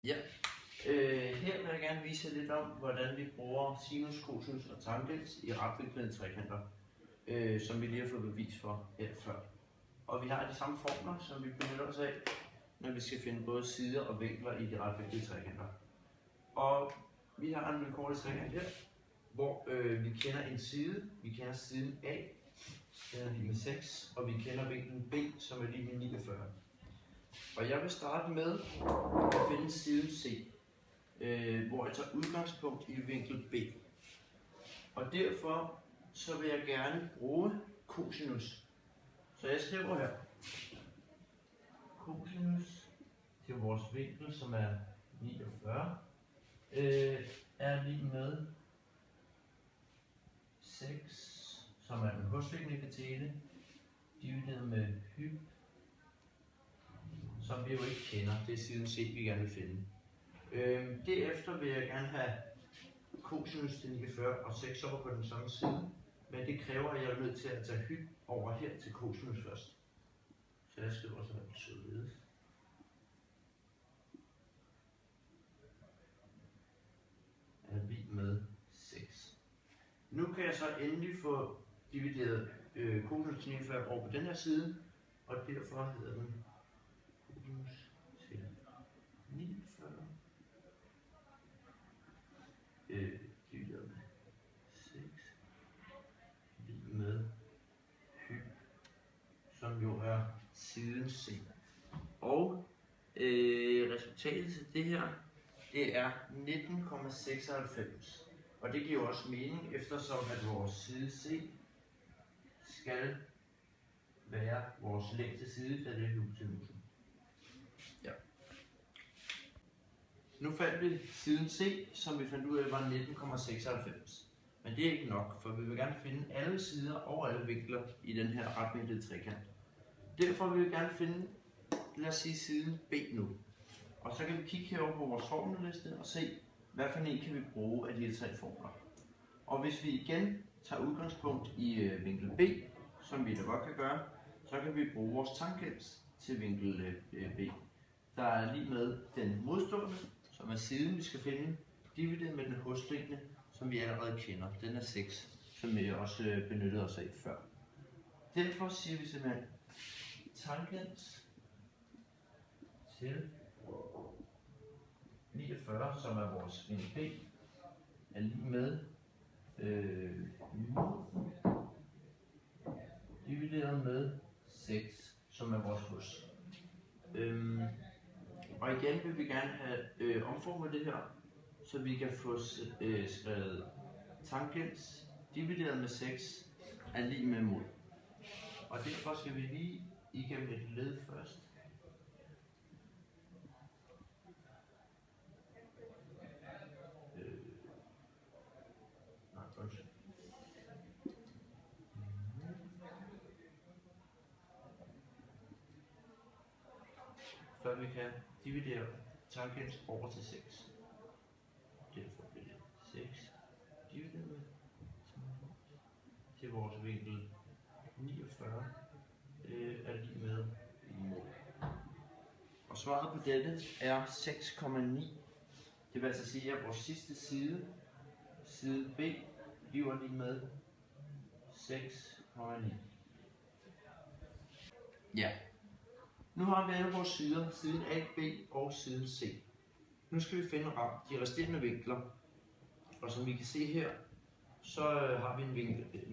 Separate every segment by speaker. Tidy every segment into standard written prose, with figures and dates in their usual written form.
Speaker 1: Ja, her vil jeg gerne vise lidt om, hvordan vi bruger sinus, cosinus og tangents i retvinklede trekanter, som vi lige har fået bevis for her før. Og vi har de samme formler, som vi benytter os af, når vi skal finde både sider og vinkler i de retvinklede trekanter. Og vi har en vilkårlig trekant her, hvor vi kender en side. Vi kender siden A, den er lige med 6, og vi kender vinklen B, som er lige med 49. Og jeg vil starte med at finde siden C, hvor jeg tager udgangspunkt i vinkel B. Og derfor så vil jeg gerne bruge cosinus. Så jeg skriver her, cosinus til vores vinkel, som er 49, er lige med 6, som er den husliggende katete, divideret med hyp, som vi jo ikke kender. Det er siden C, vi gerne vil finde. Derefter vil jeg gerne have cosinus til 49 og 6 over på den samme side, men det kræver, at jeg er nødt til at tage hyp over her til cosinus først. Så jeg skriver således. Er lig med 6. Nu kan jeg så endelig få divideret cosinus til 49 over på den her side, og derfor hedder den cosinus til 49 divideret med 6 lig med hyp, som jo er siden C. Og resultatet til det her, det er 19,96. Og det giver også mening, eftersom at vores side C skal være vores længste side, da det er hypotenusen. Ja. Nu fandt vi siden C, som vi fandt ud af var 19,96. Men det er ikke nok, for vi vil gerne finde alle sider og alle vinkler i den her retvinklede trekant. Derfor vil vi gerne finde, lad os sige, siden B nu. Og så kan vi kigge herover på vores formelliste og se, hvad for en kan vi bruge af de her tre formler. Og hvis vi igen tager udgangspunkt i vinkel B, som vi da godt kan gøre, så kan vi bruge vores tangents til vinkel B. Der er lige med den modstående, som er siden, vi skal finde, divideret med den husliggende, som vi allerede kender. Den er 6, som vi også benyttede os af før. Derfor siger vi simpelthen tangents til 49, som er vores vinkel B, er lige med divideret med 6, som er vores hus. Og igen vil vi gerne have omformet det her, så vi kan få skrevet tangents divideret med 6 er lige med mod. Og derfor skal vi lige igennem et led først. Før vi kan dividere tangents over til 6. Derfor bliver det 6 divideret med til vores vinkel 49 er lige med mod. Og svaret på dette er 6,9. Det vil altså sige, at vores sidste side, side B, bliver lige med 6,9. Ja. Nu har vi alle vores sider, siden A, B og siden C. Nu skal vi finde de resterende vinkler. Og som vi kan se her, så har vi en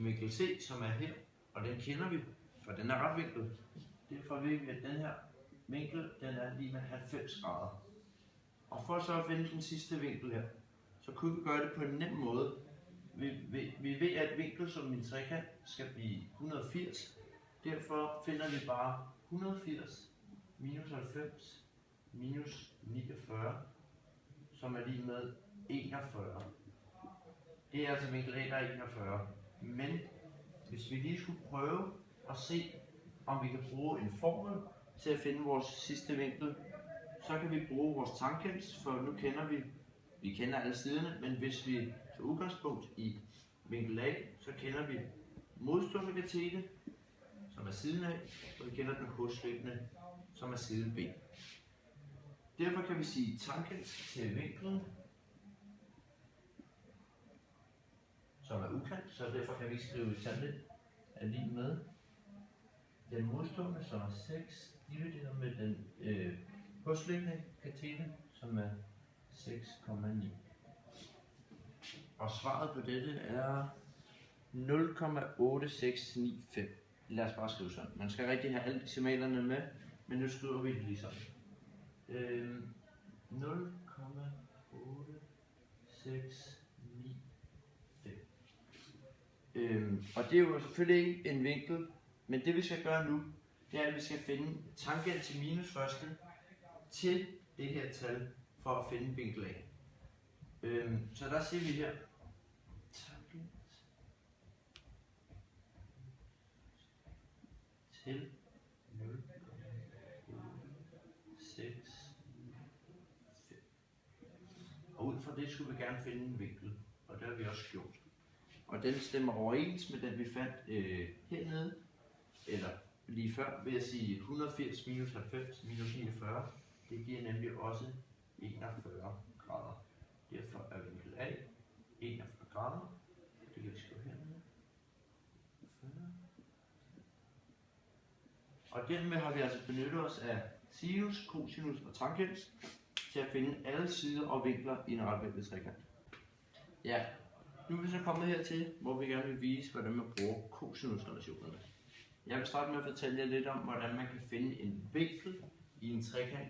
Speaker 1: vinkel C, som er her. Og den kender vi, for den er retvinklet. Derfor ved vi, at den her vinkel, den er lige med 90 grader. Og for så at finde den sidste vinkel her, så kunne vi gøre det på en nem måde. Vi ved, at vinkel som min trekant skal blive 180. Derfor finder vi bare 180 minus 90 minus 49, som er lige med 41. Det er altså vinkel A, der er 41. Men hvis vi lige skulle prøve at se, om vi kan bruge en formel til at finde vores sidste vinkel, så kan vi bruge vores tangents, for nu kender vi kender alle siderne, men hvis vi tager udgangspunkt i vinkel A, så kender vi modstående katete, som er siden A, og vi kender den husliggende, som er side B. Derfor kan vi sige tangent til vinklen, som er ukendt, så derfor kan vi ikke skrive tangent er lige med den modstående, som er 6, divideret med den hosliggende katete, som er 6,9. Og svaret på dette er 0,8695. Lad os bare skrive sådan. Man skal rigtig have alle decimalerne med, men nu skriver vi det lige sådan. 0,8695. Og det er jo selvfølgelig ikke en vinkel, men det vi skal gøre nu, det er, at vi skal finde tangent til minus første til det her tal, for at finde vinkel A. Så der siger vi her, tangent til 0,86. Og ud fra det skulle vi gerne finde en vinkel, og det har vi også gjort. Og den stemmer overens med den vi fandt hernede, eller lige før, vil jeg sige 180 minus 90 minus 49. Det giver nemlig også 41 grader. Derfor er vinkel A 41 grader. Det kan vi skrive hernede. Og dermed har vi altså benyttet os af sinus, cosinus og tangent til at finde alle sider og vinkler i en retvinklet trekant. Ja, nu er vi så kommet hertil, hvor vi gerne vil vise, hvordan man bruger cosinusrelationerne. Jeg vil starte med at fortælle jer lidt om, hvordan man kan finde en vinkel i en trekant,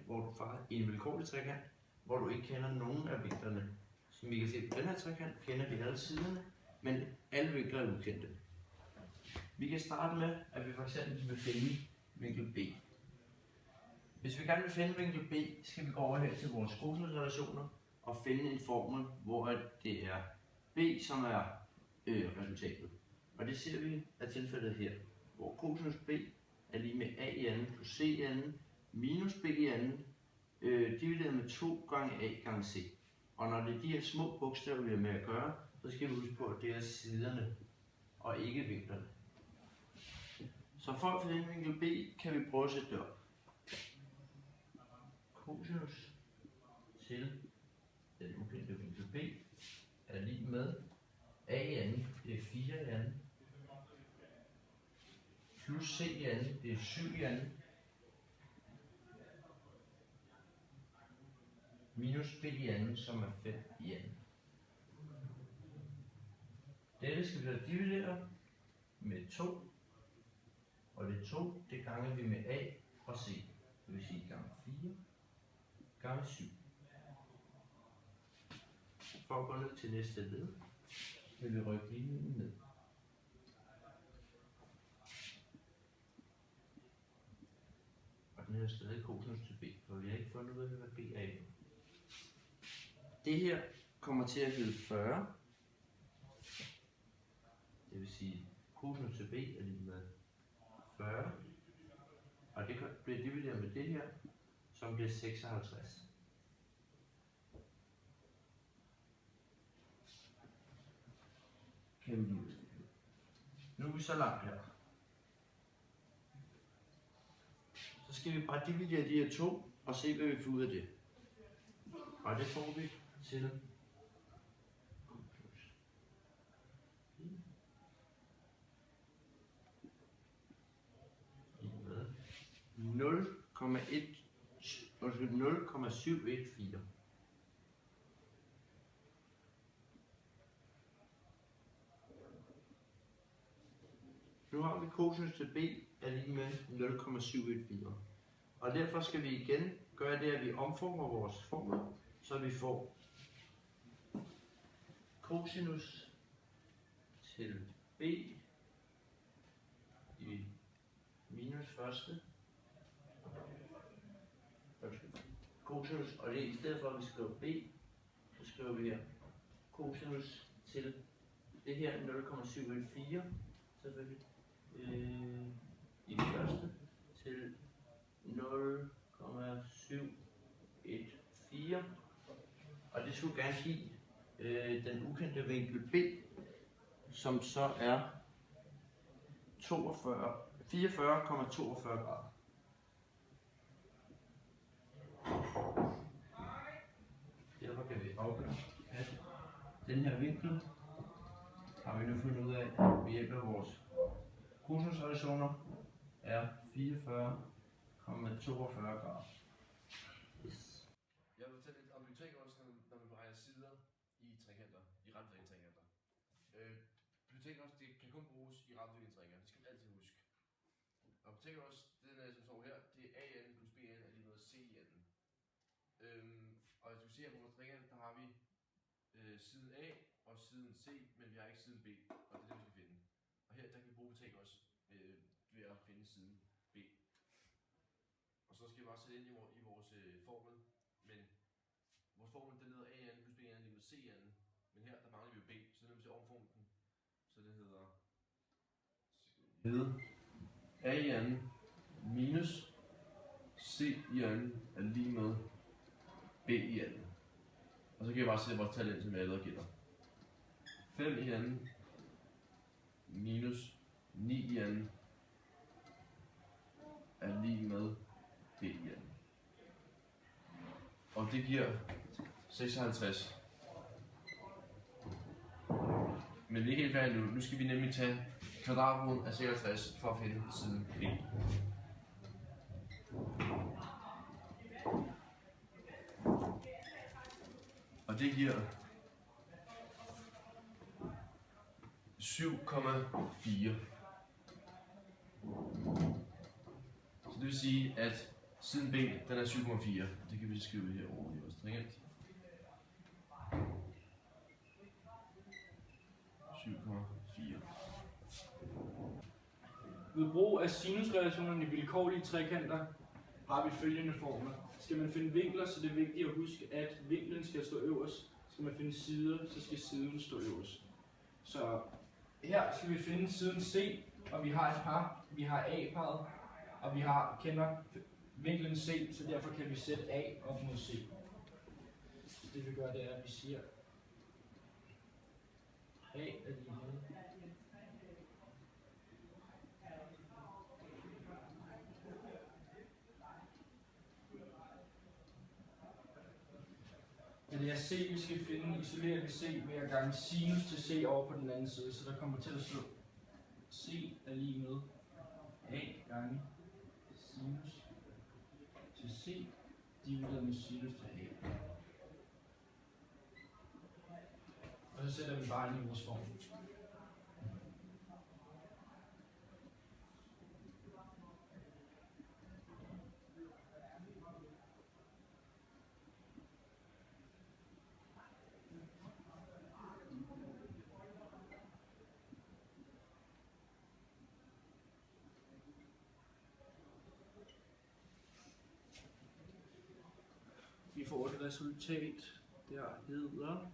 Speaker 1: i en vilkårlig trekant, hvor du ikke kender nogen af vinklerne. Som vi kan se på den her trekant, kender vi alle siderne, men alle vinkler er ukendte. Vi kan starte med, at vi for eksempel vil finde vinkel B. Hvis vi gerne vil finde vinkel B, skal vi gå over her til vores cosinusrelationer og finde en formel, hvor det er B, som er resultatet. Og det ser vi af tilfældet her, hvor cosinus B er lige med A i anden plus C i anden minus B i anden divideret med 2 gange A gange C. Og når det er de her små bogstaver, vi har med at gøre, så skal vi huske på, at det er siderne og ikke vinklerne. Så for at finde vinkel B, kan vi prøve at sætte det op. Cosinus til den ukendte vinkel B er lige med A i anden, det er 4 i anden, plus C i anden, det er 7 i anden, minus B i anden, som er 5 i anden. Dette skal vi så dividere med 2, og det 2, det ganger vi med A og C, det vil sige gange 4 gange 7. For at gå ned til næste led, vil vi rykke linjen ned. Og den her stadig cosinus til B, for vi har ikke fundet ud af, hvad B er endnu. Det her kommer til at hedde 40. Det vil sige, cosinus til B er lige med 40. Og det bliver divideret med det her, som bliver 56. Kan vi lige nu er vi så langt her. Så skal vi bare dividere de her to og se, hvad vi får ud af det. Og det får vi til 0,714. Nu har vi cosinus til B er lige med 0,714. Og derfor skal vi igen gøre det, at vi omformer vores formel, så vi får cosinus til B i minus første. Cosinus, og det er i stedet for at vi skriver B, så skriver vi her cosinus til det her 0,714, selvfølgelig, i det første, til 0,714, og det skulle gerne give den ukendte vinkel B, som så er 44,42 grader. afgøre, at den her vinkel har vi nu fundet ud af ved hjælp af vores kosinusrelationer er 44,42 grader. Yes.
Speaker 2: Jeg vil fortælle lidt om Pythagoras, når man beregner sider i trekanter, i retvinkede trekanter. Pythagoras, det kan kun bruges i retvinkede trekanter, det skal man altid huske. Og Pythagoras, den som står her, det er AN plus BN er lige med CN. Og hvis du ser på vores trekant, der har vi siden A og siden C, men vi har ikke siden B, og det er det, vi skal finde. Og her der kan vi bruge Pythagoras ved at finde siden B. Og så skal vi bare sætte ind i vores formel, men vores formel den hedder AN plus BN er lige med CN, men her der mangler vi jo B, så når vi ser omformen den, så det hedder AN minus CN er lige med BN. Og så kan jeg bare sætte vores tal ind, som jeg allerede gætter. 5n minus 9n er lige med BN. Og det giver 56. Men vi er ikke helt færdige nu. Nu skal vi nemlig tage kvadratroden af 56 for at finde siden B. Og det giver 7,4. Så det vil sige, at siden B den er 7,4. Det kan vi skrive herovre i vores trekant. 7,4.
Speaker 3: Ved brug af sinusrelationerne i vilkårlige trekanter har vi følgende formler. Skal man finde vinkler, så det er vigtigt at huske, at vinklen skal stå øverst. Skal man finde sider, så skal siden stå øverst. Så her skal vi finde siden C, og vi har et par. Vi har A-parret, og vi kender vinklen C, så derfor kan vi sætte A op mod C. Så det vi gør, det er, at vi siger A er lige med. Det er C, vi skal finde, isolerer vi C ved at gange sinus til C over på den anden side, så der kommer til at stå C er lige med A gange sinus til C divideret med sinus til A. Og så sætter vi bare ind i vores form. Vi får et resultat, der hedder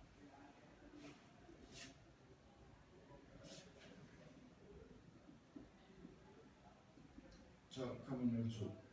Speaker 3: 12,02.